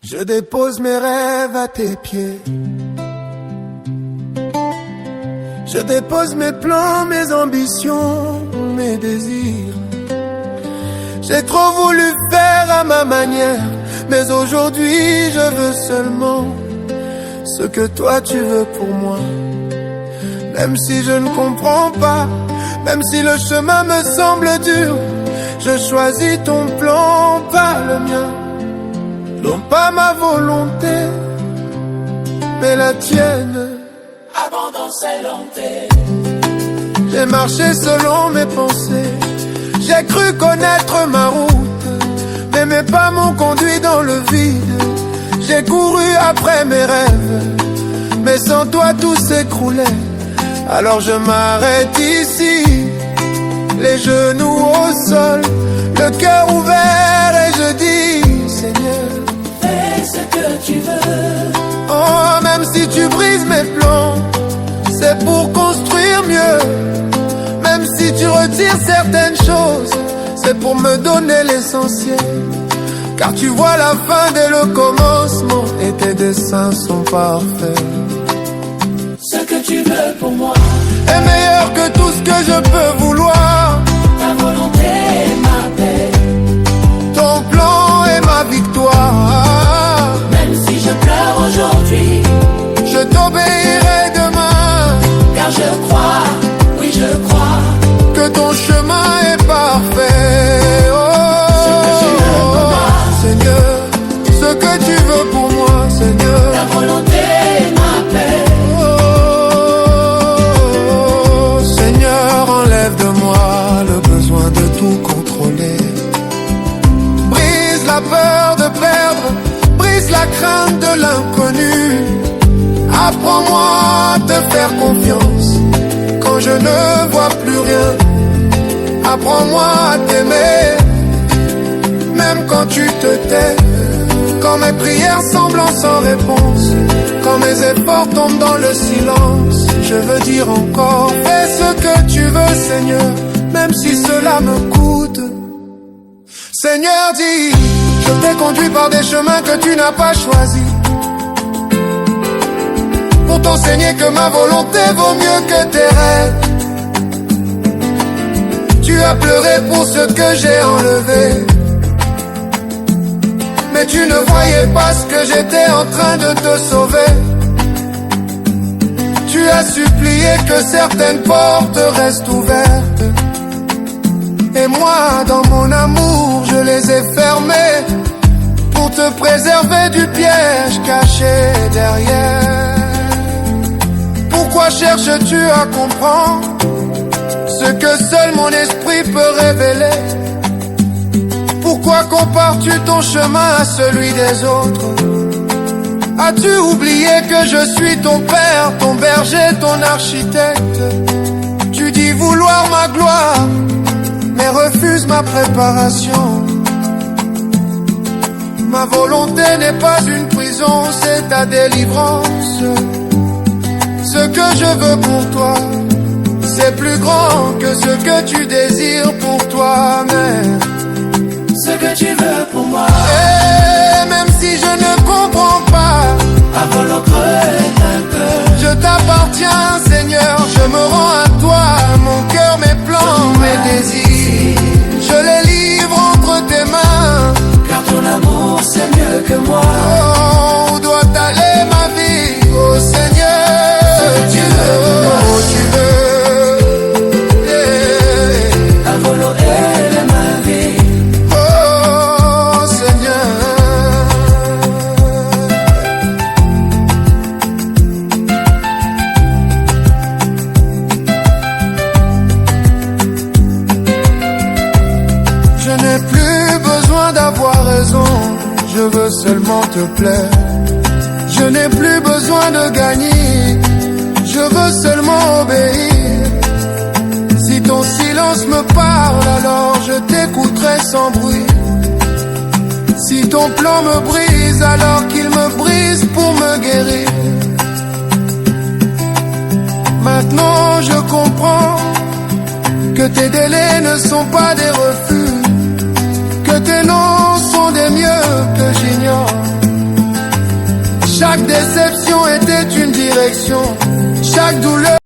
Je dépose mes rêves à tes pieds. Je dépose mes plans, mes ambitions, mes désirs. J'ai trop voulu faire à ma manière, mais aujourd'hui je veux seulement ce que toi tu veux pour moi. Même si je ne comprends pas, même si le chemin me semble dur, je choisis ton plan, pas le mien. Non pas ma volonté, mais la tienne. Abandon c'est l'enté. J'ai marché selon mes pensées, j'ai cru connaître ma route, mais mes pas m'ont conduit dans le vide. J'ai couru après mes rêves, mais sans toi tout s'écroulait. Alors je m'arrête ici, les genoux au sol, le cœur ouvert et je dis Seigneur, fais ce que tu veux. oh, même si tu brises mes plans, c'est pour construire mieux. Même si tu retires certaines choses, c'est pour me donner l'essentiel. Car tu vois la fin dès le commencement, et tes desseins sont parfaits. Ce que tu veux pour moi est meilleur que tout ce que je peux vouloir. Ta volonté est ma paix, ton plan est ma victoire. même si je pleure aujourd'hui, je t'obéirai demain. car je crois, oui je crois, que ton chemin est parfait. Oh, Seigneur, ce que tu veux pour moi, Seigneur. ta volonté est ma paix. Oh, Seigneur, enlève de moi le besoin de tout contrôler. Brise la peur de perdre, brise la crainte de l'inconnu. Apprends-moi à te faire confiance quand je ne vois plus rien. Apprends-moi à t'aimer, même quand tu te tais. Quand mes prières semblent sans réponse, quand mes efforts tombent dans le silence, je veux dire encore, fais ce que tu veux, Seigneur, même si cela me coûte. Seigneur, dis, je t'ai conduit par des chemins que tu n'as pas choisis, pour t'enseigner que ma volonté vaut mieux que tes rêves. Tu as pleuré pour ce que j'ai enlevé, mais tu ne voyais pas ce que j'étais en train de te sauver. Tu as supplié que certaines portes restent ouvertes, et moi, dans mon amour, je les ai fermées, pour te préserver du piège caché derrière. Pourquoi cherches-tu à comprendre ce que seul mon esprit peut révéler? Pourquoi compares-tu ton chemin à celui des autres? As-tu oublié que je suis ton père, ton berger, ton architecte? Tu dis vouloir ma gloire, mais refuse ma préparation. Ma volonté n'est pas une prison, c'est ta délivrance. Ce que je veux pour toi, c'est plus grand que ce que tu désires pour toi-même. Ce que tu veux pour moi, et même si je ne comprends pas, avant le creux est un cœur. je t'appartiens, Seigneur, je me rends à toi, mon cœur, mes plans, mes désirs, je les livre entre tes mains, Car ton amour c'est mieux que moi. oh, où doit aller ma vie, oh Seigneur, Tu veux, oh, tu veux, yeah. ta volonté est ma vie. Oh Seigneur, je n'ai plus besoin d'avoir raison, je veux seulement te plaire. Je n'ai plus besoin de gagner, je veux seulement obéir. Si ton silence me parle, alors je t'écouterai sans bruit. Si ton plan me brise, alors qu'il me brise pour me guérir. Maintenant je comprends que tes délais ne sont pas des refus, que tes noms sont des mieux que j'ignore. Chaque déception était une direction. Chaque douleur